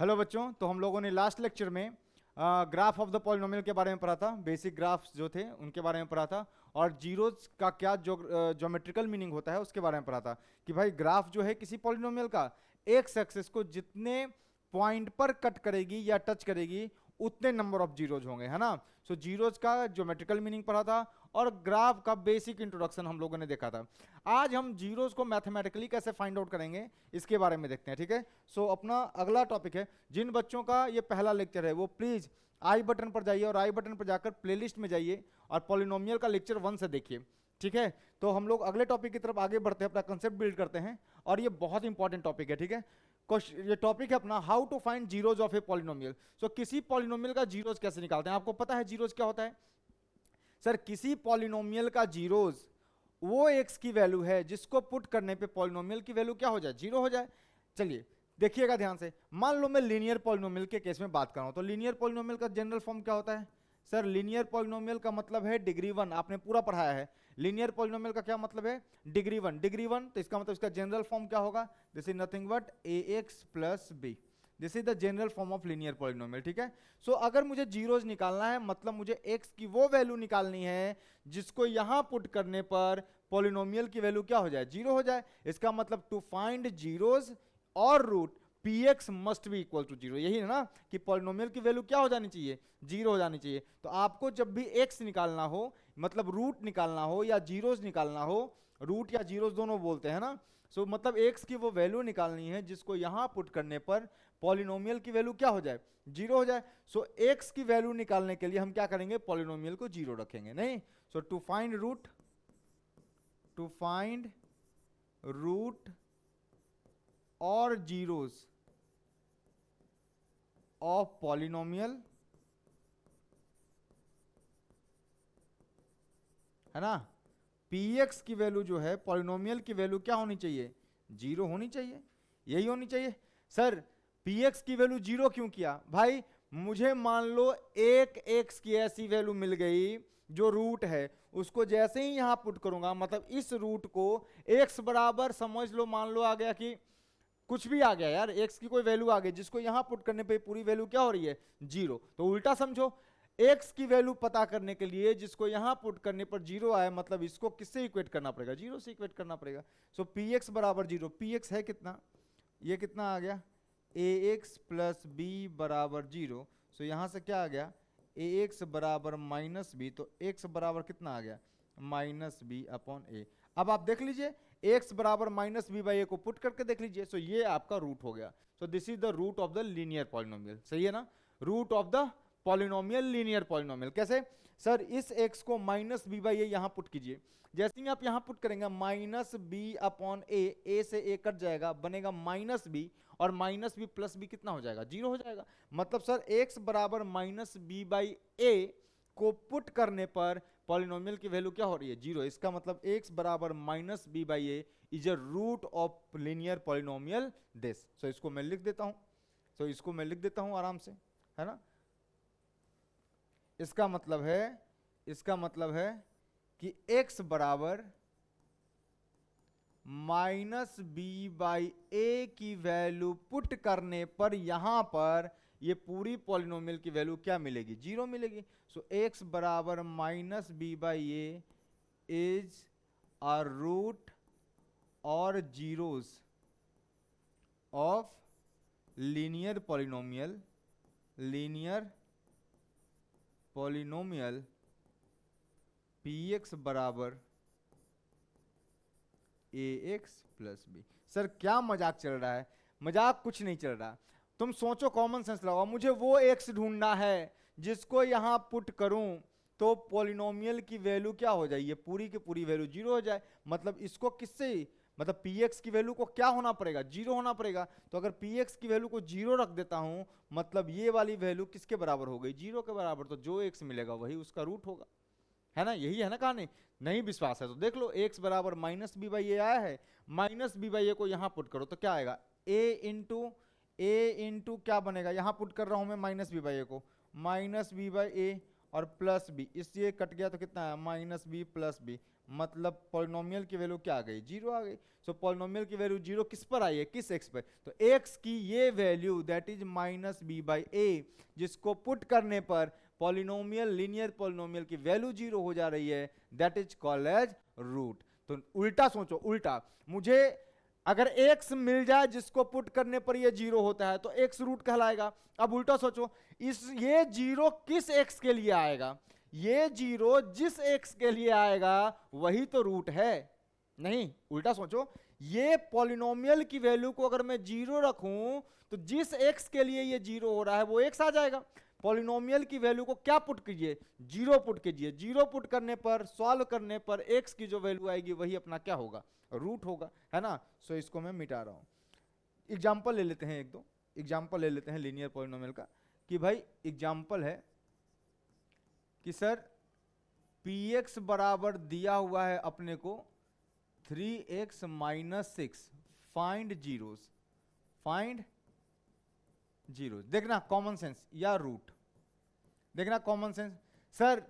Hello बच्चों, तो हम लोगों ने लास्ट लेक्चर में ग्राफ ऑफ द पॉलिनोमियल के बारे में पढ़ा था। बेसिक ग्राफ्स जो थे उनके बारे में पढ़ा था, और जीरोज का क्या ज्योमेट्रिकल मीनिंग होता है उसके बारे में पढ़ा था। कि भाई ग्राफ जो है किसी पॉलिनोमियल का एक एक्सिस को जितने पॉइंट पर कट करेगी या टच करेगी उतने नंबर ऑफ जीरोज होंगे, है ना। सो जीरोज का ज्योमेट्रिकल मीनिंग पढ़ा था और ग्राफ का बेसिक इंट्रोडक्शन हम लोगों ने देखा था। आज हम जीरोज को मैथमेटिकली कैसे फाइंड आउट करेंगे इसके बारे में देखते हैं, ठीक है। सो अपना अगला टॉपिक है, जिन बच्चों का ये पहला लेक्चर है वो प्लीज आई बटन पर जाइए और आई बटन पर जाकर प्लेलिस्ट में जाइए और पॉलिनोमियल का लेक्चर 1 से देखिए, ठीक है। तो हम लोग अगले टॉपिक की तरफ आगे बढ़ते हैं, अपना कंसेप्ट बिल्ड करते हैं, और ये बहुत इंपॉर्टेंट टॉपिक है, ठीक है। ये टॉपिक है अपना how to find zeros of a polynomial. So किसी पॉलिनोमियल का जीरोज कैसे निकालते हैं, आपको पता है जीरोज क्या होता है? सर, किसी पॉलिनोमियल का जीरोज वो एक्स की वैल्यू है जिसको पुट करने पे पॉलिनोमियल की वैल्यू क्या हो जाए, जीरो हो जाए। चलिए देखिएगा ध्यान से, मान लो मैं लीनियर पॉलिनोमियल के केस में बात कर रहा हूं, तो लीनियर पॉलिनोमियल का जनरल फॉर्म क्या होता है? सर, लीनियर पॉलिनोमियल का मतलब है डिग्री 1, आपने पूरा पढ़ाया है। लीनियर पॉलिनोमियल का क्या मतलब है? डिग्री 1। डिग्री 1 तो इसका मतलब इसका जनरल फॉर्म क्या होगा? This is nothing but a x plus b. This is the general form of linear polynomial, ठीक है। सो अगर मुझे जीरोज निकालना है, मतलब मुझे एक्स की वो वैल्यू निकालनी है जिसको यहां पुट करने पर पॉलिनोमियल की वैल्यू क्या हो जाए, जीरो हो जाए। इसका मतलब टू फाइंड जीरोज और root px must be equal to zero, यही है ना कि पॉलिनोमियल की वैल्यू क्या हो जानी चाहिए, जीरो हो जानी चाहिए। तो आपको जब भी x निकालना हो, मतलब रूट निकालना हो या जीरोज निकालना हो, रूट या जीरोज दोनों बोलते हैं ना। सो मतलब x की वो वैल्यू निकालनी है जिसको यहां पुट करने पर पॉलिनोमियल की वैल्यू क्या हो जाए, जीरो हो जाए। सो x की वैल्यू निकालने के लिए हम क्या करेंगे, पॉलिनोमियल को जीरो रखेंगे, नहीं। सो टू फाइंड रूट और जीरोज ऑफ पॉलिनोमियल, है ना, px की वैल्यू जो है पॉलिनोमियल की वैल्यू क्या होनी चाहिए, जीरो होनी चाहिए, यही होनी चाहिए। सर, px की वैल्यू जीरो क्यों किया भाई? मुझे मान लो एक x की ऐसी वैल्यू मिल गई जो रूट है, उसको जैसे ही यहां पुट करूंगा, मतलब इस रूट को x बराबर समझ लो, मान लो आ गया कि कुछ भी आ गया यार, x की कोई वैल्यू आ गई जिसको यहां पुट करने पे पूरी वैल्यू क्या हो रही है, जीरो। तो उल्टा समझो, x की वैल्यू पता करने के लिए जिसको यहां पुट करने पर जीरो आए, मतलब इसको किससे इक्वेट करना पड़ेगा, जीरो से इक्वेट करना पड़ेगा। सो px बराबर जीरो, px है कितना, ये कितना आ गया, ax प्लस बी बराबर जीरो। सो यहां से क्या आ गया, ax बराबर माइनस बी, तो x बराबर कितना आ गया, माइनस बी अपॉन ए। अब आप देख लीजिए, x बराबर माइनस बी बाई ए को पुट करके देख लीजिए। सो ये आपका रूट हो गया। So this is the root of the linear polynomial, सही है ना। Root of the polynomial linear polynomial कैसे? सर, इस x को माइनस बी बाई ए यहां पुट कीजिए। जैसे ही आप यहां पुट करेंगे, माइनस बी अपॉन ए से ए कट जाएगा, बनेगा माइनस बी, और माइनस बी प्लस बी कितना हो जाएगा, जीरो हो जाएगा। मतलब सर, x बराबर माइनस बी बाई ए को पुट करने पर पॉलिनोमियल की वैल्यू क्या हो रही है, जीरो। इसका मतलब x बराबर minus b by a is a root of linear polynomial this. So इसको मैं लिख देता हूं, इसको मैं लिख देता हूं आराम से, है ना। इसका मतलब है कि x बराबर माइनस बी बाई ए की वैल्यू पुट करने पर यहां पर ये पूरी पॉलिनोमियल की वैल्यू क्या मिलेगी, जीरो मिलेगी। सो x बराबर minus b by a is a root और zeros of linear polynomial px बराबर ax प्लस बी। सर, क्या मजाक चल रहा है? मजाक कुछ नहीं चल रहा। तुम सोचो, कॉमन सेंस लगाओ, मुझे वो x ढूंढना है जिसको यहां पुट करूं तो पॉलिनोमियल की वैल्यू क्या हो जाए, ये पूरी की पूरी वैल्यू जीरो हो जाए। मतलब इसको किससे, मतलब px की वैल्यू को क्या होना पड़ेगा, जीरो होना पड़ेगा। तो अगर px की वैल्यू को जीरो रख देता हूं, मतलब ये वाली वैल्यू किसके बराबर हो गई, जीरो के बराबर। तो जो x मिलेगा वही उसका रूट होगा, है ना। यही है ना कहानी। नहीं विश्वास है तो देख लो, x बराबर माइनस बी बाई ए आया है, माइनस बी बाई ए को यहां पुट करो तो क्या आएगा, ए इंटू क्या बनेगा, यहां पुट कर रहा हूं मैं माइनस बी बाई ए को, माइनस बी बाई ए, और प्लस बी, इसलिए कट गया तो कितना है माइनस बी प्लस बी, मतलब पॉलिनोमियल की वैल्यू क्या आ गई, जीरो आ गई। सो पॉलिनोमियल की वैल्यू जीरो किस पर आई है, किस एक्स पर, तो एक्स की ये value that is minus b by a, जिसको पुट करने पर पॉलिनोमियल लीनियर पॉलिनोमियल की वैल्यू जीरो हो जा रही है, that is called as root. तो उल्टा सोचो, उल्टा, मुझे अगर x मिल जाए जिसको पुट करने पर ये जीरो होता है तो x रूट कहलाएगा। अब उल्टा सोचो, ये जीरो किस x के लिए आएगा, ये जीरो जिस x के लिए आएगा वही तो रूट है। नहीं, उल्टा सोचो, ये पॉलिनोमियल की वैल्यू को अगर मैं जीरो रखूं तो जिस x के लिए ये जीरो हो रहा है वो x आ जाएगा। पॉलिनोमियल की वैल्यू को क्या पुट कीजिए, जीरो पुट कीजिए, जीरो पुट करने पर, सॉल्व करने पर x की जो वैल्यू आएगी वही अपना क्या होगा, रूट होगा, है ना। सो इसको मैं मिटा रहा हूं। एग्जाम्पल ले लेते हैं, एक दो एग्जाम्पल ले लेते हैं लीनियर पॉलिनोमियल का, कि भाई एग्जाम्पल है कि सर px बराबर दिया हुआ है अपने को 3x minus 6, find zeros, find zero. देखना कॉमन सेंस या रूट, देखना कॉमन सेंस। सर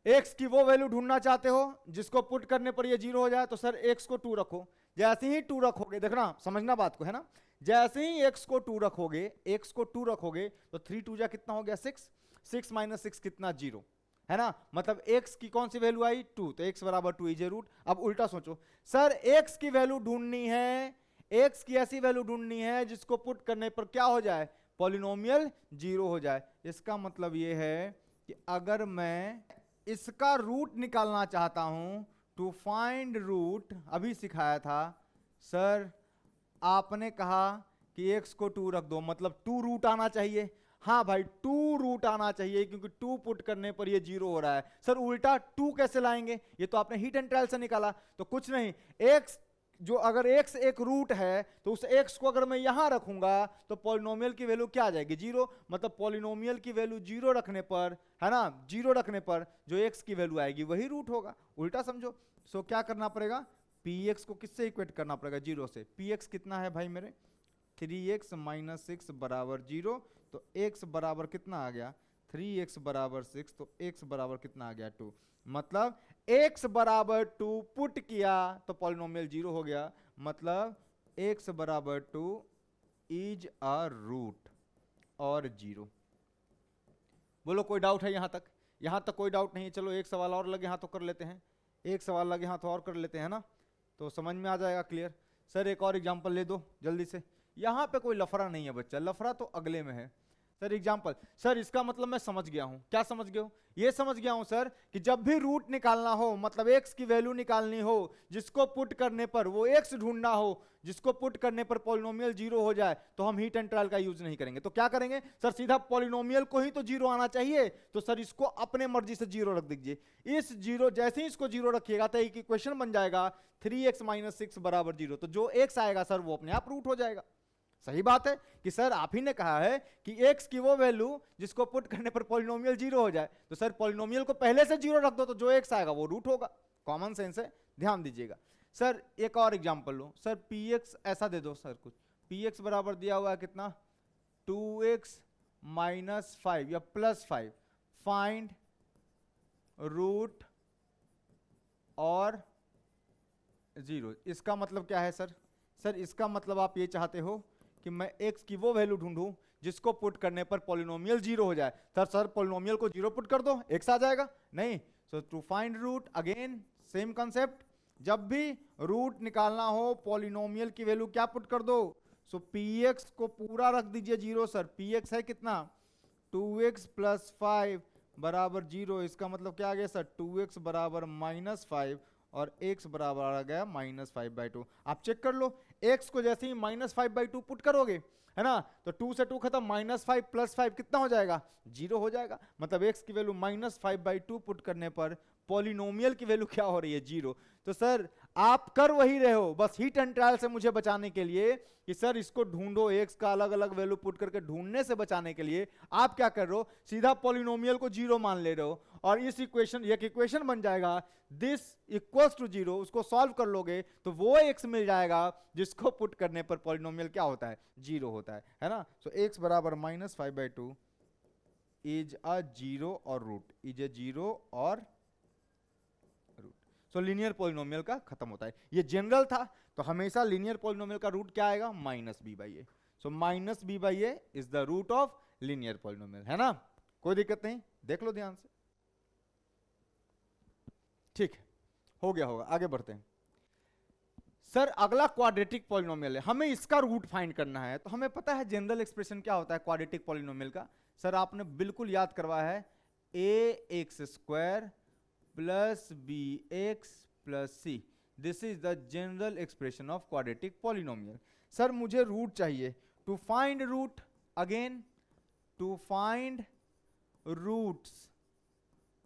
x की वो वैल्यू ढूंढना चाहते हो जिसको पुट करने पर ये जीरो हो जाए, तो सर x को 2 रखो, जैसे ही 2 रखोगे, देखना समझना बात को, है ना, जैसे ही x को 2 रखोगे, x को 2 रखोगे तो 3 2 जा कितना हो गया 6, 6 माइनस 6 कितना, जीरो, है ना, मतलब x की कौन सी वैल्यू आई 2, तो x बराबर 2 इज ए रूट। अब उल्टा सोचो, सर x की वैल्यू ढूंढनी है, x की ऐसी वैल्यू ढूंढनी है जिसको पुट करने पर क्या हो जाए, पॉलिनोमियल जीरो हो जाए। इसका मतलब ये है कि अगर मैं इसका रूट निकालना चाहता हूं, टू फाइंड रूट, अभी सिखाया था सर, आपने कहा कि x को 2 रख दो, मतलब 2 रूट आना चाहिए। हाँ भाई 2 रूट आना चाहिए क्योंकि 2 पुट करने पर ये जीरो हो रहा है। सर उल्टा 2 कैसे लाएंगे, ये तो आपने हीट एंड ट्रायल से निकाला, तो कुछ नहीं, x जो अगर x एक रूट है तो उस x को अगर मैं यहां रखूंगा तो पॉलिनोमियल की वैल्यू क्या आ जाएगी, जीरो, मतलब पॉलिनोमियल की वैल्यू जीरो रखने पर, है ना, जीरो रखने पर जो x की वैल्यू आएगी वही रूट होगा। उल्टा समझो। सो क्या करना पड़ेगा, px को किससे इक्वेट करना पड़ेगा, जीरो से। px कितना है भाई मेरे, 3x माइनस 6 बराबर जीरो, तो x बराबर कितना आ गया, 3x बराबर 6, तो x बराबर कितना आ गया 2, मतलब x बराबर 2 पुट किया तो पॉलिनोमियल जीरो हो गया, मतलब x बराबर 2 इज अ रूट और जीरो। बोलो कोई डाउट है यहां तक, यहां तक कोई डाउट नहीं। चलो एक सवाल और लगे हाथ तो कर लेते हैं, एक सवाल लगे हाथ और कर लेते हैं ना, तो समझ में आ जाएगा क्लियर। सर एक और एग्जांपल ले दो जल्दी से, यहां पे कोई लफड़ा नहीं है बच्चा, लफड़ा तो अगले में है। सर एग्जांपल, सर इसका मतलब मैं समझ गया हूं, क्या समझ गए हो, ये समझ गया हूं सर कि जब भी रूट निकालना हो, मतलब x की वैल्यू निकालनी हो जिसको पुट करने पर वो x ढूंढना हो जिसको पुट करने पर पॉलिनोमियल जीरो हो जाए, तो हम हीट एंड ट्रायल का यूज नहीं करेंगे। तो क्या करेंगे सर, सीधा पॉलिनोमियल को ही तो जीरो आना चाहिए, तो सर इसको अपने मर्जी से जीरो रख दीजिए। इस जीरो, जैसे ही इसको जीरो रखिएगा तो एक इक्वेशन बन जाएगा 3x माइनस 6 बराबर जीरो, तो जो x आएगा सर वो अपने आप रूट हो जाएगा। सही बात है कि सर आप ही ने कहा है कि x की वो वैल्यू जिसको पुट करने पर पॉलिनोमियल जीरो हो जाए, तो सर पॉलिनोमियल को पहले से जीरो रख दो तो जो x आएगा वो रूट होगा। कॉमन सेंस है, ध्यान दीजिएगा। सर एक और एग्जांपल लो, सर px ऐसा दे दो सर, कुछ px बराबर दिया हुआ है कितना, 2x माइनस 5 या प्लस 5, फाइंड रूट और जीरो। इसका मतलब क्या है सर, सर इसका मतलब आप ये चाहते हो कि मैं x की वो वैल्यू ढूंढूं जिसको पुट करने पर पॉलिनोमियल जीरो हो जाए। सर पॉलिनोमियल को जीरो पुट कर दो, x आ जाएगा, नहीं। So to find root, again same concept, जब भी रूट निकालना हो पॉलिनोमियल की वैल्यू क्या पुट कर दो, सो px को पूरा रख दीजिए जीरो। सर px है कितना, 2x प्लस 5 बराबर जीरो, इसका मतलब क्या आ गया सर, 2x बराबर माइनस 5 और x बराबर आ गया माइनस 5/2। आप चेक कर लो, x को जैसे ही माइनस 5/2 पुट करोगे, है ना, तो 2 से 2 खत्म, माइनस 5 प्लस 5 कितना हो जाएगा, जीरो हो जाएगा। मतलब x की वैल्यू माइनस 5/2 पुट करने पर पॉलिनोमियल की वैल्यू क्या हो रही है, जीरो। तो सर आप कर वही रहे हो, बस हीट एंड ट्रायल से मुझे बचाने के लिए कि सर इसको ढूंढो, x का अलग अलग वैल्यू पुट करके ढूंढने से बचाने के लिए आप क्या कर रहे हो, सीधा पॉलिनोमियल को जीरो मान ले रहे हो, और इस इक्वेशन, एक इक्वेशन बन जाएगा दिस इक्वल्स टू जीरो, उसको सॉल्व कर लोगे तो वो x मिल जाएगा जिसको पुट करने पर पॉलिनोमियल क्या होता है, जीरो होता है ना। सो x बराबर माइनस 5/2 इज अ जीरो और रूट, इज ए जीरो और रूट। सो लीनियर पॉलिनोमियल का खत्म होता है। ये जनरल था, तो हमेशा लीनियर पॉलिनोमियल का रूट क्या आएगा, minus b by a. So minus b by a is the root of linear polynomial, है ना, कोई दिक्कत नहीं, देख लो ध्यान से। ठीक है, हो गया होगा, आगे बढ़ते हैं। सर अगला क्वाड्रेटिक पॉलिनोमियल है, हमें इसका रूट फाइंड करना है। तो हमें पता है जनरल एक्सप्रेशन क्या होता है क्वाड्रेटिक पॉलिनोमियल का, सर आपने बिल्कुल याद करवाया है, a x square plus b x plus c, this is the general expression of quadratic polynomial. Sir मुझे रूट चाहिए, to find root, again to find roots,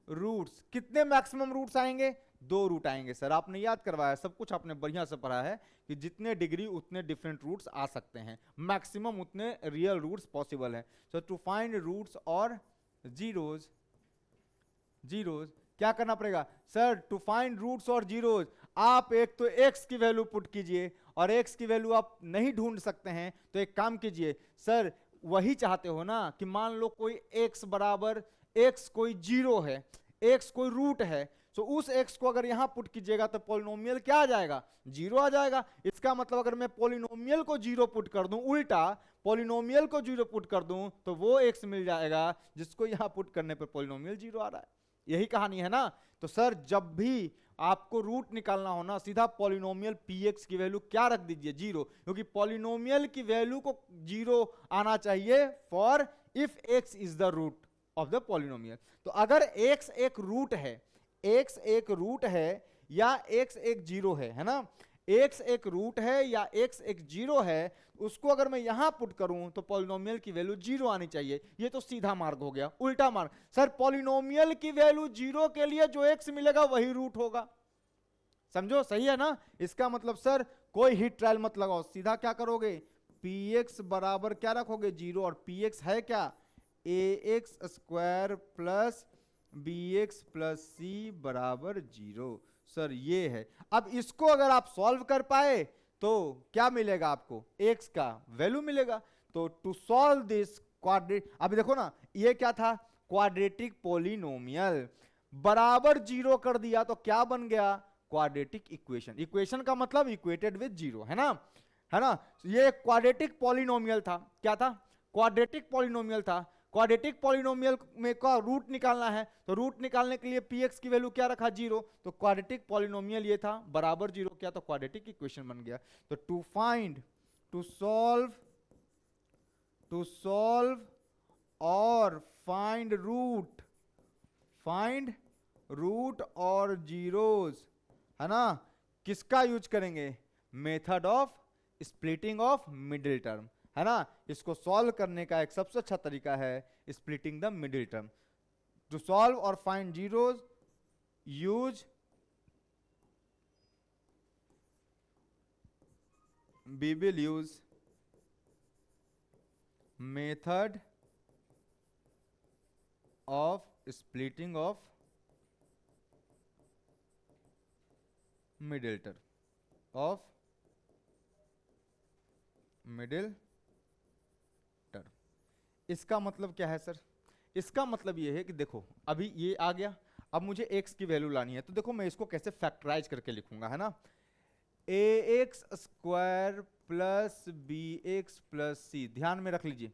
roots कितने मैक्सिमम रूट्स आएंगे, 2 रूट आएंगे। सर आपने याद करवाया, सब कुछ आपने बढ़िया से पढ़ा है कि जितने डिग्री उतने डिफरेंट रूट्स आ सकते हैं, मैक्सिमम उतने रियल रूट्स पॉसिबल है। सो टू फाइंड रूट्स और जीरोज, जीरोज क्या करना पड़ेगा सर, टू फाइंड रूट्स और जीरोज, आप एक तो x की वैल्यू पुट कीजिए, और x की वैल्यू आप नहीं ढूंढ सकते हैं तो एक काम कीजिए, सर वही चाहते हो ना कि मान लो कोई x बराबर x कोई जीरो है, x कोई रूट है, तो उस x को अगर यहां पुट कीजिएगा तो पॉलिनोमियल क्या आ जाएगा, जीरो आ जाएगा। इसका मतलब अगर मैं पॉलिनोमियल को जीरो पुट कर दूं, उल्टा पॉलिनोमियल को जीरो पुट कर दूं, तो वो x मिल जाएगा जिसको यहां पुट करने पर पॉलिनोमियल जीरो आ रहा है। यही कहानी है ना। तो सर जब भी आपको रूट निकालना हो ना, सीधा पॉलिनोमियल px की वैल्यू क्या रख दीजिए, जीरो, क्योंकि पॉलिनोमियल की वैल्यू को जीरो आना चाहिए for if x is the root of the polynomial. तो अगर x एक रूट है, x एक रूट है या x एक जीरो है ना, x एक रूट है या x एक जीरो है, उसको अगर मैं यहां पुट करूं तो पॉलिनोमियल की वैल्यू जीरो आनी चाहिए। ये तो सीधा मार्ग हो गया, उल्टा मार्ग, सर पॉलिनोमियल की वैल्यू जीरो के लिए जो x मिलेगा वही रूट होगा, समझो, सही है ना। इसका मतलब सर कोई ही ट्रायल मत लगाओ, सीधा क्या करोगे, px बराबर क्या रखोगे, जीरो, और px है क्या, ax square plus bx plus c बराबर जीरो। सर ये है, अब इसको अगर आप सॉल्व कर पाए तो क्या मिलेगा आपको, x का वैल्यू मिलेगा। तो टू सॉल्व दिस क्वाड्रेट, अभी देखो ना ये क्या था, क्वाड्रेटिक पॉलिनोमियल, बराबर जीरो कर दिया तो क्या बन गया, क्वाड्रेटिक इक्वेशन। इक्वेशन का मतलब इक्वेटेड विद जीरो, है ना, है ना। ये क्वाड्रेटिक पॉलिनोमियल था, क्या था, क्वाड्रेटिक पॉलिनोमियल था। क्वाड्रेटिक पॉलिनोमियल में का रूट निकालना है, तो रूट निकालने के लिए px की वैल्यू क्या रखा, जीरो, तो क्वाड्रेटिक पॉलिनोमियल ये था, बराबर जीरो किया तो क्वाड्रेटिक इक्वेशन बन गया। तो टू फाइंड, टू सॉल्व और फाइंड रूट और जीरोज, है ना, किसका यूज करेंगे, method of splitting of middle term, है ना। इसको सॉल्व करने का एक सबसे अच्छा तरीका है splitting the middle term. To solve और find zeros use we will use method of splitting of middle term of middle term। इसका मतलब क्या है सर, इसका मतलब ये है कि देखो अभी ये आ गया, अब मुझे x की वैल्यू लानी है, तो देखो मैं इसको कैसे फैक्टराइज करके लिखूंगा, है ना, ax square plus bx plus c, ध्यान में रख लीजिए,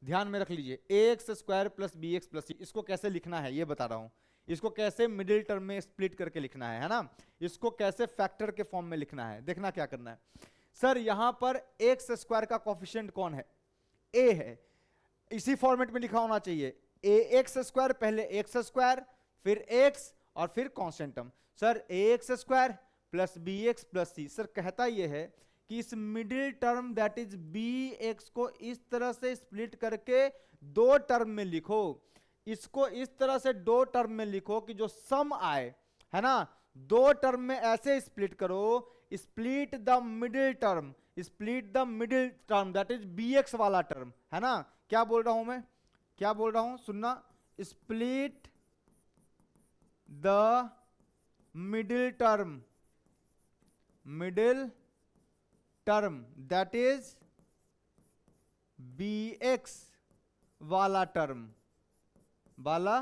ध्यान में रख लीजिए, ax square plus bx plus c, इसको कैसे लिखना है ये बता रहा हूं, इसको कैसे मिडिल टर्म में स्प्लिट करके लिखना है ना, इसको कैसे फैक्टर के फॉर्म में लिखना है। देखना क्या करना है सर, यहां पर एक्स स्क्वायर का कोफिशिएंट कौन है, a है, इसी फॉर्मेट में लिखा होना चाहिए, ए एक्स स्क्वायर, पहले एक्स स्क्वायर फिर एक्स और फिर constant term. Sir a x square plus b x plus c, sir कहता यह है कि इस middle term that is b x को इस तरह से स्प्लिट करके दो टर्म में लिखो, इसको इस तरह से दो टर्म में लिखो कि जो सम आए, है ना, दो टर्म में ऐसे स्प्लिट करो, split the middle term, split the middle term that is b x वाला टर्म, है ना। क्या बोल रहा हूं मैं, क्या बोल रहा हूं, सुनना, split the middle term that is bx वाला टर्म, वाला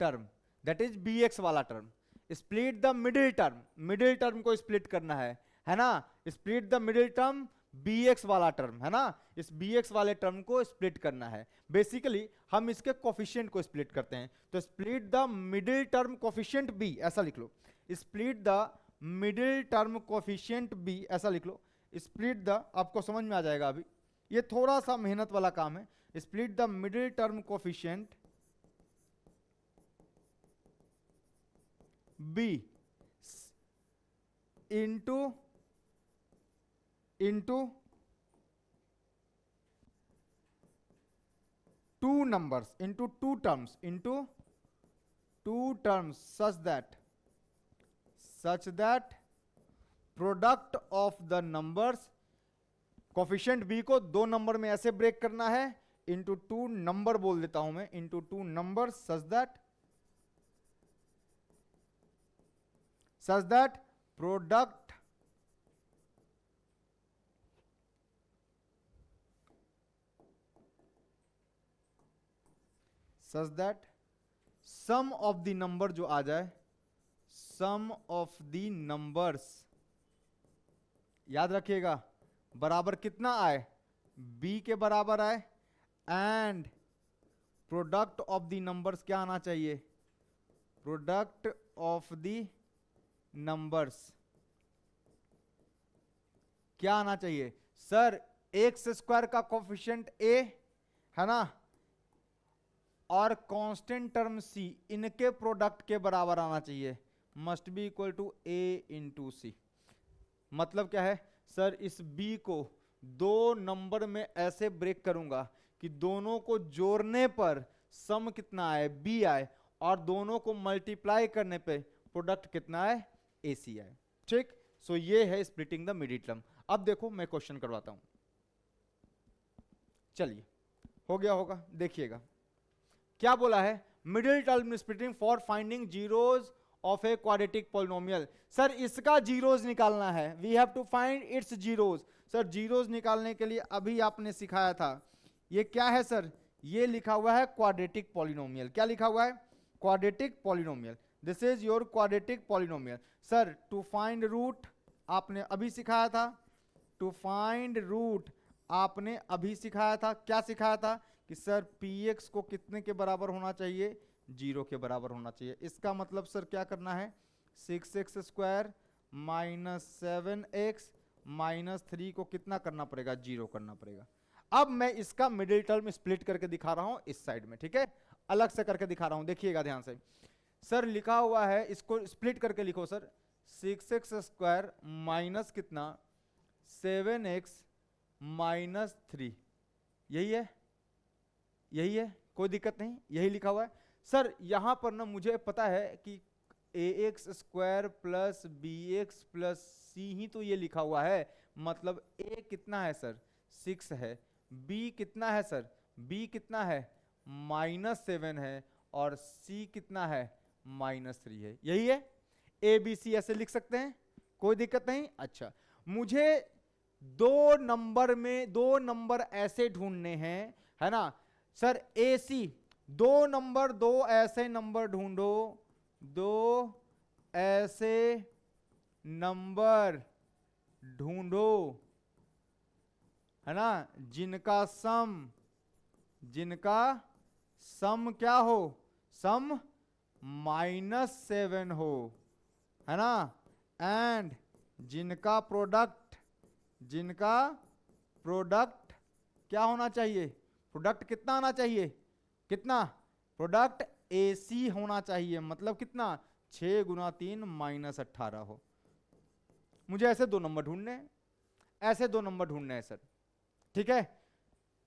टर्म, दैट इज bx वाला term. Split the middle term, middle term को स्प्लिट करना है ना, split the middle term bx वाला टर्म है ना, इस bx वाले टर्म को स्प्लिट करना है। बेसिकली हम इसके कोफिशिएंट को स्प्लिट करते हैं, तो split the middle term coefficient b, ऐसा लिख लो, split the middle term coefficient b, ऐसा लिख लो। स्प्लिट द, आपको समझ में आ जाएगा, अभी ये थोड़ा सा मेहनत वाला काम है। Split the middle term coefficient b into two numbers, into two terms, such that product of the numbers, coefficient b को दो नंबर में ऐसे ब्रेक करना है, into two नंबर बोल देता हूं मैं, into two numbers such that product such that sum of the number जो आ जाए, sum of the numbers, याद रखिएगा, बराबर कितना आए, b के बराबर आए, and product of the numbers क्या आना चाहिए, प्रोडक्ट ऑफ द नंबर्स क्या आना चाहिए सर, एक्स स्क्वायर का कोफिशिएंट a है ना, और कांस्टेंट टर्म c, इनके प्रोडक्ट के बराबर आना चाहिए, must be equal to a into c. मतलब क्या है सर, इस b को दो नंबर में ऐसे ब्रेक करूंगा कि दोनों को जोड़ने पर सम कितना आए, b आए, और दोनों को मल्टीप्लाई करने पे प्रोडक्ट कितना आए, ac आए। ठीक, सो ये है स्प्लिटिंग द मिडिल टर्म। अब देखो मैं क्वेश्चन करवाता हूं, चलिए हो गया होगा, देखिएगा क्या बोला है, middle term splitting for finding zeros of a quadratic polynomial. Sir इसका जीरोज निकालना है, we have to find its zeros. Sir zeros निकालने के लिए अभी आपने सिखाया था, ये क्या है सर, ये लिखा हुआ है क्वाड्रेटिक पॉलिनोमियल। क्या लिखा हुआ है, quadratic polynomial, this is your quadratic polynomial. Sir to find root आपने अभी सिखाया था, टू फाइंड रूट आपने अभी सिखाया था, क्या सिखाया था कि सर px को कितने के बराबर होना चाहिए, 0 के बराबर होना चाहिए। इसका मतलब सर क्या करना है, 6x square minus 7x minus 3 को कितना करना पड़ेगा, 0 करना पड़ेगा। अब मैं इसका मिडिल टर्म स्प्लिट करके दिखा रहा हूं इस साइड में, ठीक है, अलग से करके दिखा रहा हूं, देखिएगा ध्यान से। सर लिखा हुआ है, इसको स्प्लिट करके लिखो सर, 6x स्क्वायर माइनस कितना, 7x माइनस 3, यही है, यही है, कोई दिक्कत नहीं, यही लिखा हुआ है। सर यहां पर ना मुझे पता है कि ax square plus bx plus c ही तो ये लिखा हुआ है, मतलब a कितना है सर, 6 है, b कितना है सर, b कितना है, -7 है, और c कितना है, -3 है, यही है। a b c ऐसे लिख सकते हैं, कोई दिक्कत नहीं। अच्छा, मुझे दो नंबर ऐसे ढूंढने हैं, है ना सर, AC दो ऐसे नंबर ढूंढो, दो ऐसे नंबर ढूंढो, है ना, जिनका सम क्या हो, सम -7 हो, है ना, एंड जिनका प्रोडक्ट क्या होना चाहिए, प्रोडक्ट कितना आना चाहिए, कितना, प्रोडक्ट AC होना चाहिए, मतलब कितना, 6 गुना 3 -18 हो। मुझे ऐसे दो नंबर ढूंढने हैं, ऐसे दो नंबर ढूंढने हैं सर, ठीक है,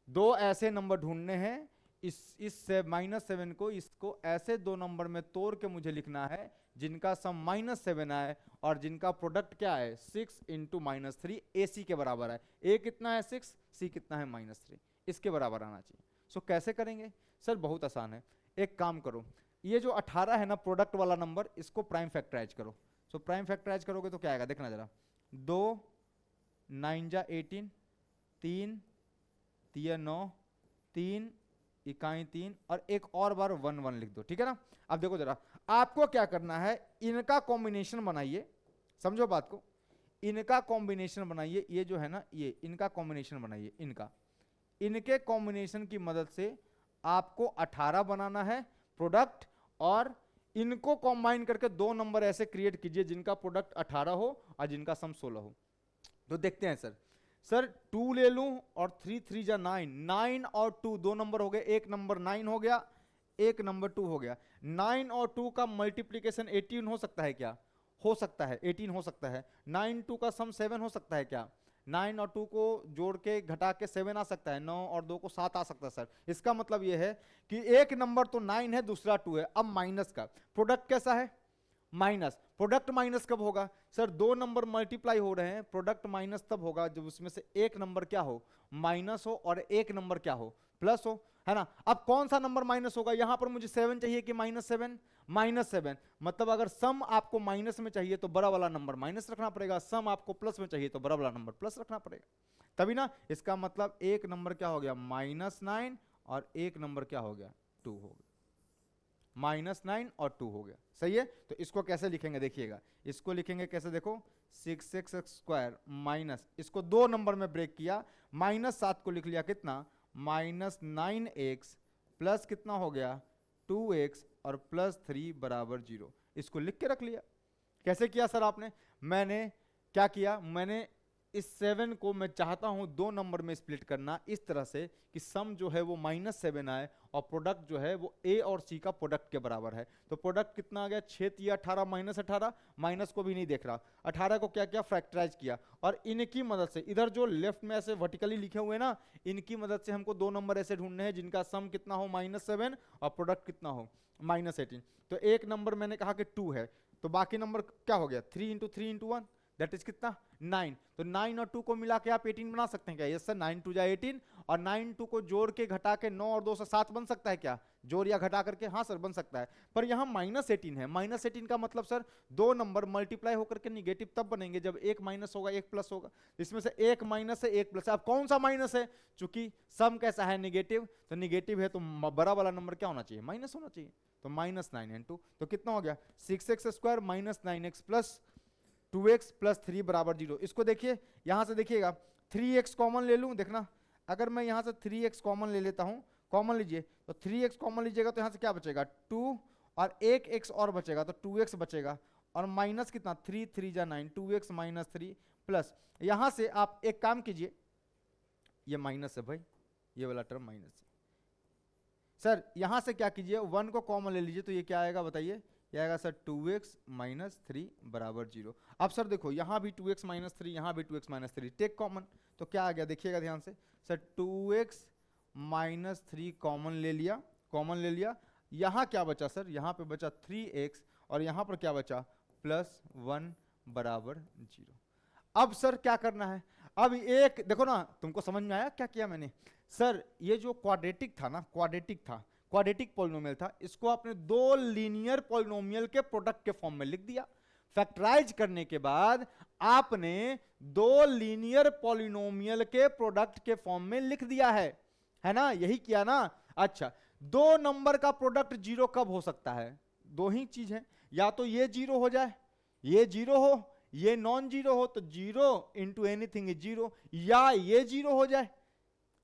दो ऐसे नंबर ढूंढने हैं, इस -7 को इसको ऐसे दो नंबर में तोड़ के मुझे लिखना है जिनका सम -7 आए और जिनका प्रोडक्ट क्या है, 6 इंटू -3 AC के बराबर है। A कितना है 6, C कितना है -3, इसके बराबर आना चाहिए। सो कैसे करेंगे सर, बहुत आसान है, एक काम करो, ये जो 18 है ना प्रोडक्ट वाला नंबर, इसको प्राइम फैक्टराइज करो। सो प्राइम फैक्टराइज करोगे तो क्या आएगा, देखना जरा, 2 9 जा 18, 3 3 9, 3 इकाई 3 और एक और बार 1 1 लिख दो, ठीक है ना। अब देखो जरा, आपको क्या करना है, इनका कॉम्बिनेशन बनाइए, समझो बात को, इनका कॉम्बिनेशन बनाइए, ये जो है ना, ये इनका कॉम्बिनेशन बनाइए, इनके कॉम्बिनेशन की मदद से आपको 18 बनाना है प्रोडक्ट, और इनको कंबाइन करके दो नंबर ऐसे क्रिएट कीजिए जिनका प्रोडक्ट 18 हो और जिनका सम 16 हो। तो देखते हैं सर 2 ले लूं और 3 3 जा 9, 9 और 2 दो नंबर हो गए, एक नंबर 9 हो गया, एक नंबर 2 हो गया। 9 और 2 का मल्टीप्लीकेशन 18 हो सकता है क्या? हो सकता है, 18 हो सकता है। 9 2 का सम 7 हो सकता है क्या? 9 और 2 को जोड़ के घटा के 7 आ सकता है, 9 और 2 को 7 आ सकता है सर। इसका मतलब यह है कि एक नंबर तो 9 है, दूसरा 2 है। अब माइनस का प्रोडक्ट कैसा है? माइनस। प्रोडक्ट माइनस कब होगा सर? दो नंबर मल्टीप्लाई हो रहे हैं, प्रोडक्ट माइनस तब होगा जब उसमें से एक नंबर क्या हो? माइनस हो, और एक नंबर क्या हो? प्लस हो, है ना। अब कौन सा नंबर माइनस होगा? यहां पर मुझे 7 चाहिए कि -7? -7। मतलब अगर सम आपको माइनस में चाहिए तो बड़ा वाला नंबर माइनस रखना पड़ेगा, सम आपको प्लस में चाहिए तो बड़ा वाला नंबर प्लस रखना पड़ेगा, तभी ना। इसका मतलब एक नंबर क्या हो गया? -9, और एक नंबर क्या हो गया? 2 हो गया। -9 और 2 हो गया, सही है। तो इसको कैसे लिखेंगे देखिएगा, इसको लिखेंगे कैसे, देखो 6x² माइनस, इसको दो नंबर में ब्रेक किया, -7 को लिख लिया कितना? -9x प्लस कितना हो गया? 2x और +3 बराबर 0। इसको लिख के रख लिया। कैसे किया सर आपने? मैंने क्या किया, मैंने इस 7 को मैं चाहता हूं दो नंबर में स्प्लिट करना इस तरह से कि सम जो है वो -7 आए और प्रोडक्ट जो है वो ए और सी का प्रोडक्ट के बराबर है। तो प्रोडक्ट कितना आ गया? 6 या 18 -18, माइनस को भी नहीं देख रहा, 18 को क्या किया? फैक्टराइज किया, और इनकी मदद से इधर जो लेफ्ट में ऐसे वर्टिकली लिखे हुए ना, इनकी मदद से हमको दो नंबर ऐसे ढूंढने हैं जिनका सम कितना हो? -7 और प्रोडक्ट कितना हो? -18। तो एक नंबर मैंने कहा कि 2 है, तो बाकी नंबर क्या हो गया? 3 × 3 × 1 दैट इज कितना? 9। तो 9 और 2 को मिला के आप 18 बना सकते हैं क्या? यस सर, 9 2 जा 18, और 9 2 को जोड़ के घटा के 9 और 2 से 7 बन सकता है क्या? जोड़ या घटा करके? हाँ सर बन सकता है। पर यहाँ -18 है, -18 का मतलब सर दो नंबर मल्टीप्लाई होकर के निगेटिव तब बनेंगे जब एक माइनस होगा एक प्लस होगा। इसमें से एक माइनस है एक प्लस है। अब कौन सा माइनस है? चूंकि सम कैसा है? निगेटिव, तो निगेटिव है तो बड़ा वाला नंबर क्या होना चाहिए? माइनस होना चाहिए। तो -9 × 2 तो कितना हो गया? 6x² -9x plus 2x plus 3 बराबर 0। इसको देखिए, यहां से देखिएगा 3x कॉमन ले लूं, देखना अगर मैं यहां से 3x कॉमन ले लेता हूं, कॉमन लीजिए, तो 3x कॉमन लीजिएगा तो यहां से क्या बचेगा? 2, और एक x और बचेगा तो 2x बचेगा, और माइनस कितना? 3 3 जा 9, 2x -3 प्लस, यहां से आप एक काम कीजिए, ये माइनस है भाई, ये वाला टर्म माइनस है सर। यहां से क्या कीजिए, 1 को कॉमन ले लीजिए, तो ये क्या आएगा बताइए? ये आएगा सर 2x -3 बराबर 0। अब सर देखो, यहां भी 2x -3, यहां भी 2x -3, टेक कॉमन, तो क्या आ गया देखिएगा ध्यान से सर, 2x -3 कॉमन ले लिया, कॉमन ले लिया। यहां क्या बचा सर? यहां पे बचा 3x, और यहां पर क्या बचा? +1 बराबर 0। अब सर क्या करना है? अब एक देखो ना, तुमको समझ में आया क्या किया मैंने? सर ये जो क्वाड्रेटिक था ना, क्वाड्रेटिक पॉलिनोमियल था, इसको आपने दो लीनियर पॉलिनोमियल के प्रोडक्ट के फॉर्म में लिख दिया। फैक्टराइज करने के बाद आपने दो लीनियर पॉलिनोमियल के प्रोडक्ट के फॉर्म में लिख दिया है ना? यही किया ना? अच्छा, दो नंबर का प्रोडक्ट 0 कब हो सकता है? दो ही चीज है, या तो ये 0 हो जाए, ये 0 हो, ये नॉन 0 हो, तो 0 × एनीथिंग इज 0, या ये 0 हो जाए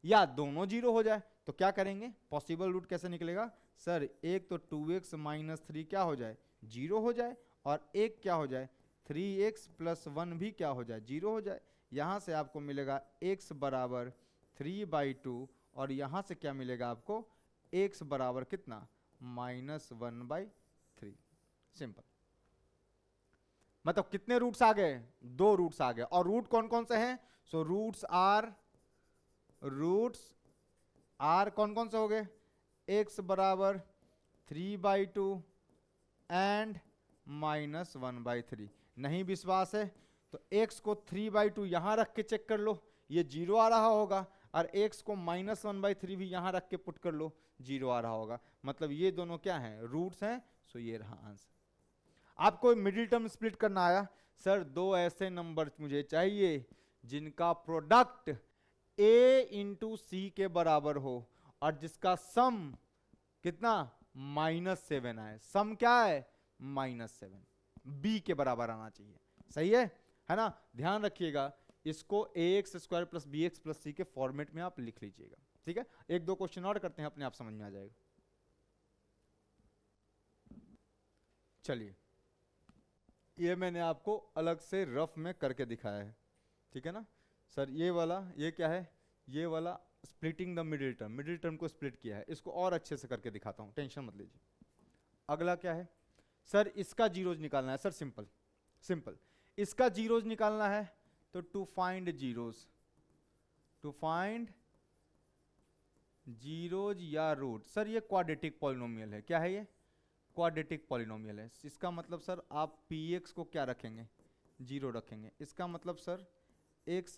या दोनों 0 हो जाए। तो क्या करेंगे? पॉसिबल रूट कैसे निकलेगा सर? एक तो 2x -3 क्या हो जाए? 0 हो जाए, और एक क्या हो जाए? 3x + 1 भी क्या हो जाए? 0 हो जाए। यहां से आपको मिलेगा x बराबर 3/2, और यहां से क्या मिलेगा आपको? x बराबर कितना? -1/3। सिंपल। मतलब कितने रूट्स आ गए? दो रूट्स आ गए। और रूट कौन कौन से हैं? सो रूट्स आर कौन कौन से हो गए? x बराबर 3/2 एंड -1/3। नहीं विश्वास है तो x को 3/2 यहां रख के चेक कर लो, ये 0 आ रहा होगा, और x को -1/3 भी यहां रख के पुट कर लो, 0 आ रहा होगा। मतलब ये दोनों क्या हैं? रूट्स हैं। सो ये रहा आंसर। आपको मिडिल टर्म स्प्लिट करना आया सर, दो ऐसे नंबर मुझे चाहिए जिनका प्रोडक्ट a × c के बराबर हो, और जिसका सम कितना -7 आए, सम क्या है -7, बी के बराबर आना चाहिए। सही है ना। ध्यान रखिएगा इसको ax² + bx + c के फॉर्मेट में आप लिख लीजिएगा। ठीक है, एक दो क्वेश्चन और करते हैं, अपने आप समझ में आ जाएगा। चलिए, ये मैंने आपको अलग से रफ में करके दिखाया है। ठीक है ना सर। ये वाला ये क्या है, ये वाला स्प्लिटिंग द मिडिल टर्म को स्प्लिट किया है। इसको और अच्छे से करके दिखाता हूं, टेंशन मत लीजिए। अगला क्या है सर, इसका जीरोज निकालना है सर। सिंपल सिंपल, इसका जीरोज निकालना है। तो टू फाइंड जीरोज या रूट, सर ये क्वाड्रेटिक पॉलिनोमियल है। क्या है ये, क्वाड्रेटिक पॉलिनोमियल है। इसका मतलब सर आप px को क्या रखेंगे, 0 रखेंगे। इसका मतलब सर x² -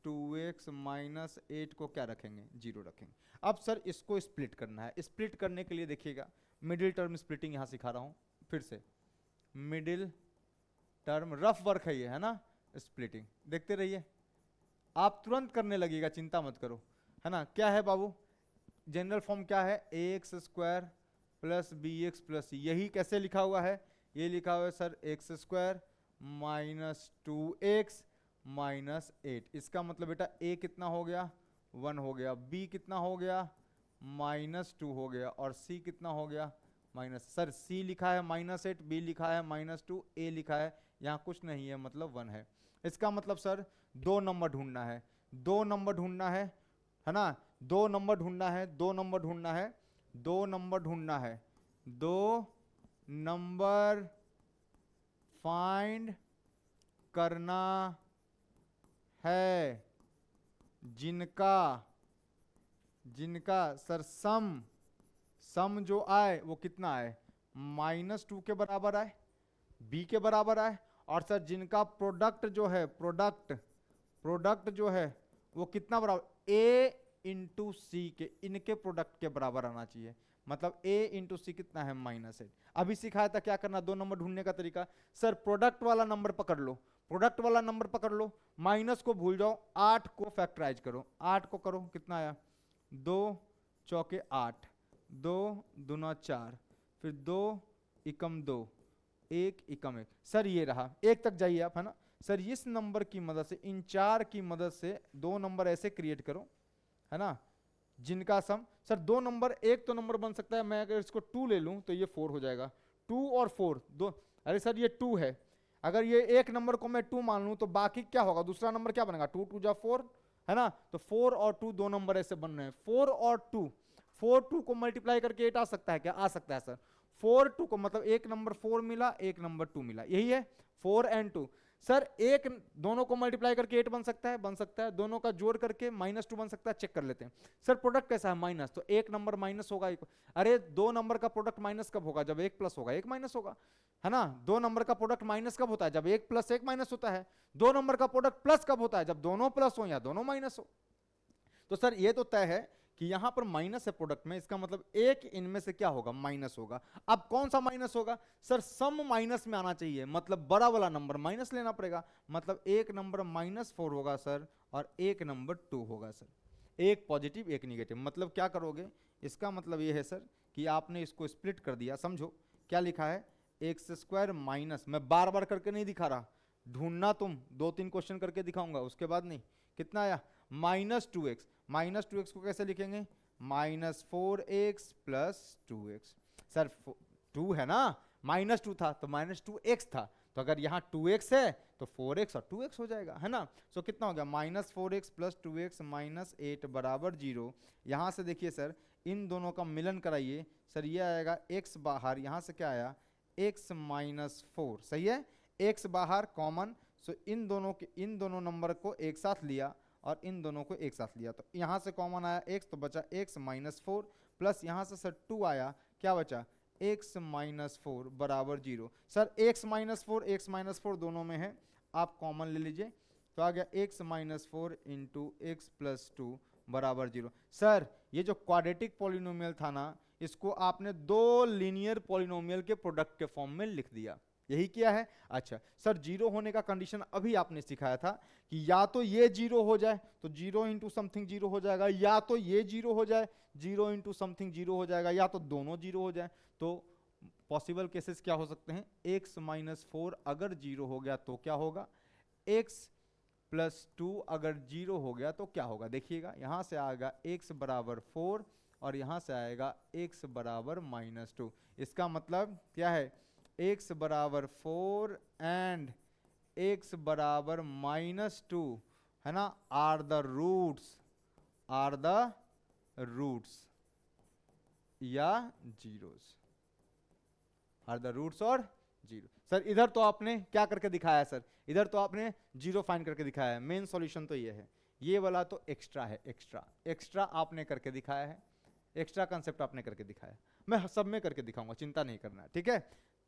2x - 8 को क्या रखेंगे, 0 रखेंगे। अब सर इसको स्प्लिट करना है। स्प्लिट करने के लिए देखिएगा, मिडिल टर्म स्प्लिटिंग यहां सिखा रहा हूं फिर से। मिडिल टर्म रफ वर्क है ये, है ना। स्प्लिटिंग देखते रहिए, आप तुरंत करने लगेगा, चिंता मत करो, है ना। क्या है बाबू, जनरल फॉर्म क्या है, ax² + bx + c। यही कैसे लिखा हुआ है, ये लिखा हुआ है सर x² - 2x - 8। इसका मतलब बेटा a कितना हो गया, 1 हो गया, b कितना हो गया, -2 हो गया, और c कितना हो गया, सर c लिखा है -8, b लिखा है -2, a लिखा है यहाँ कुछ नहीं है, मतलब 1 है। इसका मतलब सर 2 नंबर ढूंढना है, 2 नंबर ढूंढना है ना। 2 नंबर ढूंढना है, 2 नंबर ढूंढना है, 2 नंबर ढूंढना है, 2 नंबर फाइंड करना है जिनका सर सम जो आए वो कितना आए, -2 के बराबर आए, b के बराबर आए, और सर जिनका प्रोडक्ट जो है वो कितना बराबर, a × c के, इनके प्रोडक्ट के बराबर आना चाहिए। मतलब a × c कितना है, -8। अभी सिखाया था क्या करना, 2 नंबर ढूंढने का तरीका। सर प्रोडक्ट वाला नंबर पकड़ लो, माइनस को भूल जाओ, 8 को फैक्टराइज करो, 8 को करो, कितना आया, 2 चौके 8, 2 दूना 4, फिर 2 एकम 2, 1 एकम 1। सर ये रहा, 1 तक जाइए आप, है ना। सर इस नंबर की मदद से, इन 4 की मदद से 2 नंबर ऐसे क्रिएट करो, है ना, जिनका सम, सर 2 नंबर, एक तो नंबर बन सकता है, मैं अगर इसको 2 ले लूं तो ये 4 हो जाएगा। 2 और 4 दो, अरे सर ये 2 है, अगर ये एक नंबर को मैं 2 मान लूं तो बाकी क्या होगा, दूसरा नंबर क्या बनेगा, 2 2 जा 4, है ना। तो 4 और 2 दो नंबर ऐसे बन रहे हैं, 4 और 2, 4 2 को मल्टीप्लाई करके 8 आ सकता है क्या, आ सकता है सर। 4 2 को मतलब एक नंबर 4 मिला, एक नंबर 2 मिला, यही है 4 और 2। सर एक दोनों को मल्टीप्लाई करके 8 बन सकता है, दोनों का जोड़ करके -2 बन सकता है, चेक कर लेते हैं। सर प्रोडक्ट कैसा है, माइनस, तो एक नंबर माइनस होगा, अरे 2 नंबर का प्रोडक्ट माइनस कब होगा, जब 1 प्लस होगा 1 माइनस होगा, है ना। 2 नंबर का प्रोडक्ट माइनस कब होता है, जब 1 + 1 माइनस होता है। 2 नंबर का प्रोडक्ट प्लस कब होता है, जब दोनों प्लस हो या दोनों माइनस हो। तो सर ये तो तय है कि यहां पर माइनस है प्रोडक्ट में, इसका मतलब एक इनमें से क्या होगा, माइनस होगा। अब कौन सा माइनस होगा, सर सम माइनस में आना चाहिए, मतलब बड़ा वाला नंबर माइनस लेना पड़ेगा। मतलब एक नंबर -4 होगा सर, और एक नंबर 2 होगा सर, एक पॉजिटिव एक निगेटिव। मतलब क्या करोगे, इसका मतलब ये है सर कि आपने इसको स्प्लिट कर दिया। समझो क्या लिखा है, x² माइनस, मैं बार बार करके नहीं दिखा रहा, ढूंढना तुम 2-3 क्वेश्चन करके दिखाऊंगा, उसके बाद नहीं। कितना आया, -2x, -2x को कैसे लिखेंगे, -4x + 2x। सर 2 है ना, -2 था तो -2x था, तो अगर यहाँ 2x है तो 4x और 2x हो जाएगा, है ना। सो कितना हो गया, -4x + 2x - 8 बराबर 0। यहाँ से देखिए सर, इन दोनों का मिलन कराइए, सर ये आएगा x बाहर, यहाँ से क्या आया, x - 4, सही है, x बाहर कॉमन। सो इन दोनों नंबर को एक साथ लिया और इन दोनों को एक साथ लिया, तो यहाँ से कॉमन आया x, तो बचा x - 4, प्लस यहाँ से सर 2 आया, क्या बचा, x - 4 बराबर 0। सर x - 4 दोनों में है, आप कॉमन ले लीजिए, तो आ गया x - 4 × x + 2 बराबर 0। सर ये जो क्वाड्रेटिक पॉलिनोमियल था ना, इसको आपने 2 लीनियर पॉलिनोमियल के प्रोडक्ट के फॉर्म में लिख दिया। यही किया है। अच्छा सर, जीरो होने का कंडीशन अभी आपने सिखाया था कि या तो ये जीरो हो जाए तो जीरो इंटू समथिंग जीरो हो जाएगा, या तो ये जीरो हो जाए जीरो इंटू समथिंग जीरो हो जाएगा, या तो दोनों जीरो हो जाए। तो पॉसिबल केसेस क्या हो सकते हैं, x माइनस 4 अगर जीरो हो गया तो क्या होगा, x प्लस 2 अगर जीरो हो गया तो क्या होगा। देखिएगा यहां से आएगा x बराबर 4 और यहां से आएगा x बराबर माइनस 2। इसका मतलब क्या है, x बराबर 4 एंड x बराबर माइनस 2 है ना, आर द रूट्स या जीरोस, आर द रूट्स और जीरो। सर इधर तो आपने क्या करके दिखाया है सर, इधर तो आपने जीरो फाइंड करके दिखाया है। मेन सॉल्यूशन तो ये है, ये वाला तो एक्स्ट्रा है, एक्स्ट्रा आपने करके दिखाया है, एक्स्ट्रा कंसेप्ट आपने करके दिखाया है। मैं सब में करके दिखाऊंगा, चिंता नहीं करना, ठीक है।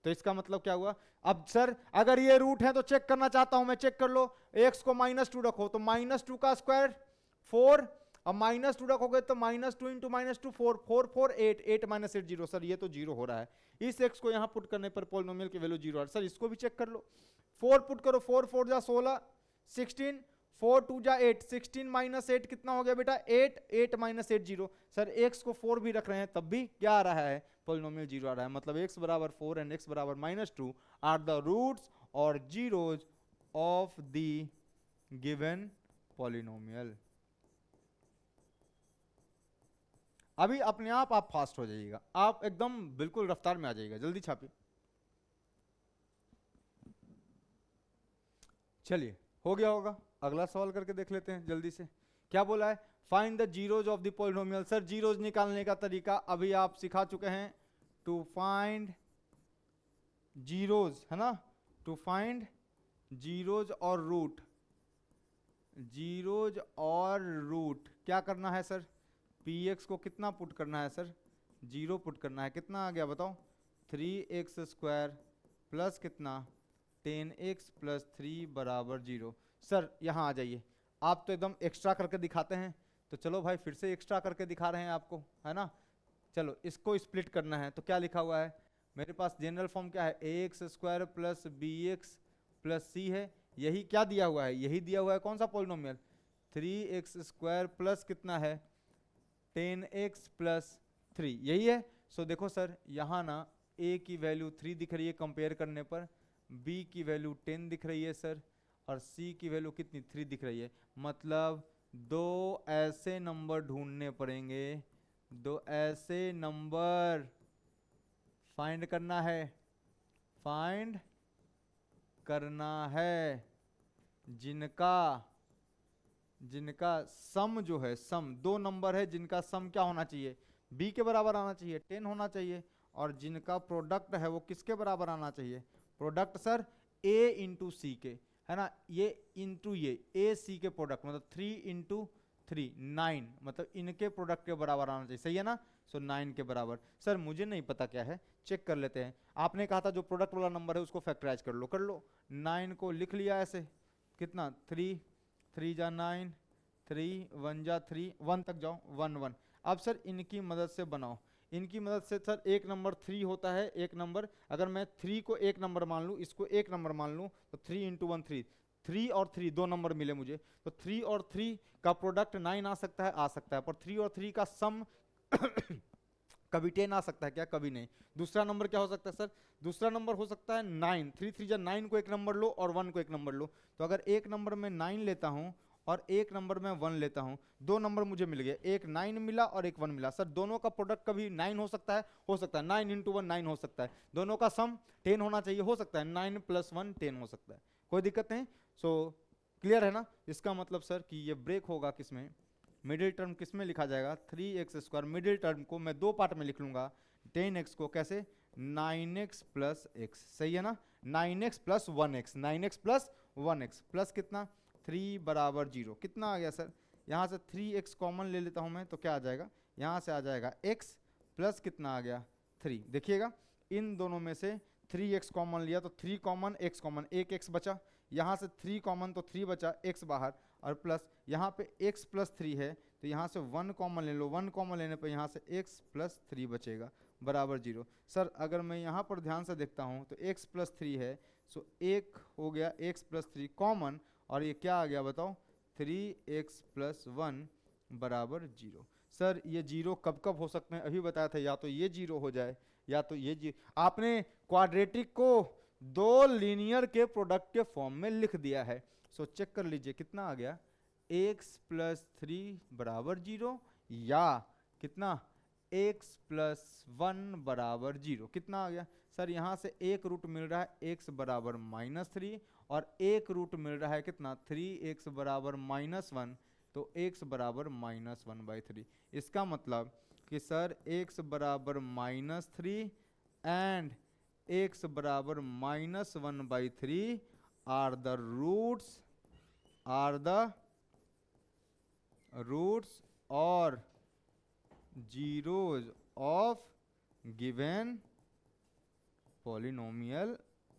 तो इसका मतलब क्या हुआ, अब सर अगर ये रूट है तो चेक करना चाहता हूं मैं, चेक कर लो। x को -2 रखो तो -2 का स्क्वायर 4, अब -2 रखोगे तो -2 इंटू -2 4, 4 4 8, 8 माइनस 8 जीरो। सर ये तो जीरो हो रहा है, इस x को यहां पुट करने पर पॉलिनोमियल की वैल्यू जीरो। सर इसको भी चेक कर लो, 4 पुट करो, 4 4 जा 16, 16, 4 2 जा 8, 16 माइनस 8 कितना हो गया बेटा 8, 8 माइनस 8 जीरो। सर x को 4 भी रख रहे हैं तब भी क्या आ रहा है, पॉलिनोमियल जीरो आ रहा है। मतलब x बराबर 4 एंड x बराबर -2 आर द रूट्स और zeros of the given polynomial. अभी अपने आप फास्ट हो जाइएगा, आप एकदम बिल्कुल रफ्तार में आ जाइएगा, जल्दी छापिए। चलिए हो गया होगा, अगला सवाल करके देख लेते हैं जल्दी से। क्या बोला है, find the zeros of the polynomial. Sir zeros निकालने का तरीका अभी आप सिखा चुके हैं, टू फाइंड जीरोज है ना, टू फाइंड जीरोज और रूट, जीरोज और रूट क्या करना है सर, px को कितना पुट करना है सर, जीरो पुट करना है। कितना आ गया बताओ, 3x स्क्वायर प्लस कितना 10x प्लस 3 बराबर जीरो। सर यहाँ आ जाइए, आप तो एकदम एक्स्ट्रा करके दिखाते हैं, तो चलो भाई फिर से एक्स्ट्रा करके दिखा रहे हैं आपको, है ना। चलो इसको स्प्लिट करना है, तो क्या लिखा हुआ है मेरे पास, जनरल फॉर्म क्या है, ax square plus bx plus c है। यही क्या दिया हुआ है, यही दिया हुआ है कौन सा पॉलिनोमियल, 3x स्क्वायर प्लस कितना है 10x प्लस 3, यही है। सो देखो सर यहाँ ना a की वैल्यू 3 दिख रही है कंपेयर करने पर, b की वैल्यू 10 दिख रही है सर, और c की वैल्यू कितनी 3 दिख रही है। मतलब दो ऐसे नंबर ढूंढने पड़ेंगे, दो ऐसे नंबर फाइंड करना है, फाइंड करना है जिनका जिनका सम जो है, सम दो नंबर है जिनका सम क्या होना चाहिए, b के बराबर आना चाहिए, 10 होना चाहिए, और जिनका प्रोडक्ट है वो किसके बराबर आना चाहिए, प्रोडक्ट सर a इंटू सी के, है ना, ये इंटू ये a c के प्रोडक्ट, मतलब 3 इंटू 3 9, मतलब इनके प्रोडक्ट के बराबर आना चाहिए, सही है ना। सो 9 के बराबर। सर मुझे नहीं पता क्या है, चेक कर लेते हैं। आपने कहा था जो प्रोडक्ट वाला नंबर है उसको फैक्टराइज कर लो, कर लो। 9 को लिख लिया ऐसे, कितना 3 3 जा 9, 3 1 जा 3, 1 तक जाओ 1 1। अब सर इनकी मदद से बनाओ, इनकी मदद से सर एक नंबर 3 होता है, एक नंबर अगर मैं 3 को एक नंबर मान लूँ, इसको एक नंबर मान लूँ, तो 3 इंटू 1 3, 3 और 3 दो नंबर मिले मुझे, तो 3 और 3 का प्रोडक्ट 9 आ सकता है, आ सकता है, पर 3 और 3 का सम कभी 10 आ सकता है क्या, कभी नहीं। दूसरा नंबर क्या हो सकता है सर, दूसरा नंबर हो सकता है 9, 3 3 जा 9 को एक नंबर लो और 1 को एक नंबर लो। तो अगर एक नंबर में 9 लेता हूँ और एक नंबर में 1 लेता हूँ, दो नंबर मुझे मिल गए, एक 9 मिला और एक 1 मिला। सर दोनों का प्रोडक्ट कभी 9 हो सकता है, हो सकता है 9 इंटू 1 9 हो सकता है, दोनों का सम 10 होना चाहिए, हो सकता है 9 प्लस 1 10 हो सकता है, कोई दिक्कत नहीं। सो क्लियर है ना। इसका मतलब सर कि ये ब्रेक होगा किसमें, मिडिल टर्म किसमें लिखा जाएगा, 3x स्क्वायर, मिडिल टर्म को मैं दो पार्ट में लिख लूंगा, 10x को कैसे 9x प्लस x, सही है ना, 9x plus 1x, 9x plus 1x plus कितना 3 बराबर 0। कितना आ गया सर, यहाँ से 3x कॉमन ले लेता हूँ मैं, तो क्या आ जाएगा, यहाँ से आ जाएगा x प्लस कितना आ गया 3। देखिएगा इन दोनों में से 3x कॉमन लिया तो 3 कॉमन x कॉमन, एक x बचा, यहाँ से 3 कॉमन तो 3 बचा, x बाहर, और प्लस यहाँ पे x प्लस 3 है तो यहाँ से 1 कॉमन ले लो, 1 कॉमन लेने पर यहाँ से x प्लस 3 बचेगा बराबर 0। सर अगर मैं यहाँ पर ध्यान से देखता हूँ तो x प्लस 3 है, सो एक हो गया x प्लस 3 कॉमन, और ये क्या आ गया बताओ, 3x प्लस 1 बराबर 0। सर ये 0 कब कब हो सकते हैं, अभी बताया था, या तो ये 0 हो जाए या तो ये 0। आपने क्वाड्रेटिक को दो लीनियर के प्रोडक्ट के फॉर्म में लिख दिया है। सो चेक कर लीजिए कितना आ गया, x प्लस 3 बराबर 0 या कितना x प्लस 1 बराबर 0, कितना आ गया सर, यहाँ से एक रूट मिल रहा है x बराबर -3 और एक रूट मिल रहा है कितना 3x बराबर -1, तो x बराबर -1/3। इसका मतलब कि सर x बराबर -3 एंड x बराबर -1/3 आर द रूट्स और zeros of given polynomial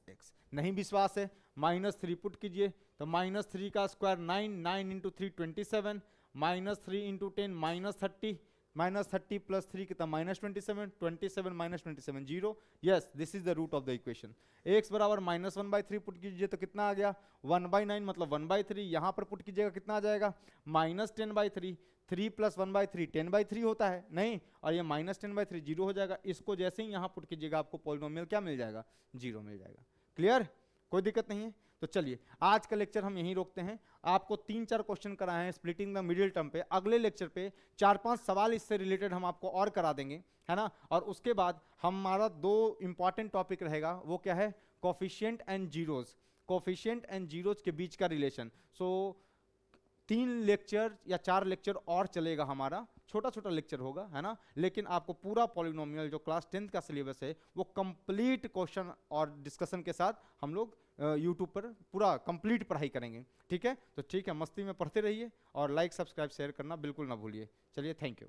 x। नहीं विश्वास है, -3 पुट कीजिए तो -3 का स्क्वायर 9, 9 इंटू 3 27, -3 इंटू 10 -30, -30 प्लस 3 कितना -27, 27 -27 0। Yes, this is the root of the equation. x बराबर -1/3 पुट कीजिए तो कितना आ गया 1/9 मतलब 1/3। यहाँ पर पुट कीजिएगा कितना आ जाएगा -10/3, 3 प्लस 1/3 10/3 होता है नहीं, और ये -10/3 0 हो जाएगा। इसको जैसे ही यहाँ पुट कीजिएगा आपको पॉलिनोमियल क्या मिल जाएगा, 0 मिल जाएगा। क्लियर, कोई दिक्कत नहीं है। तो चलिए आज का लेक्चर हम यहीं रोकते हैं। आपको 3-4 क्वेश्चन कराए हैं स्प्लिटिंग द मिडिल टर्म पे, अगले लेक्चर पे 4-5 सवाल इससे रिलेटेड हम आपको और करा देंगे, है ना। और उसके बाद हमारा 2 इंपॉर्टेंट टॉपिक रहेगा, वो क्या है, coefficient and zeros, coefficient and zeros के बीच का रिलेशन। सो 3 लेक्चर या 4 लेक्चर और चलेगा हमारा, छोटा छोटा लेक्चर होगा, है ना, लेकिन आपको पूरा पॉलिनोमियल जो क्लास 10th का सिलेबस है वो कंप्लीट क्वेश्चन और डिस्कशन के साथ हम लोग यूट्यूब पर पूरा कंप्लीट पढ़ाई करेंगे। ठीक है, तो ठीक है, मस्ती में पढ़ते रहिए और लाइक सब्सक्राइब शेयर करना बिल्कुल ना भूलिए। चलिए, थैंक यू।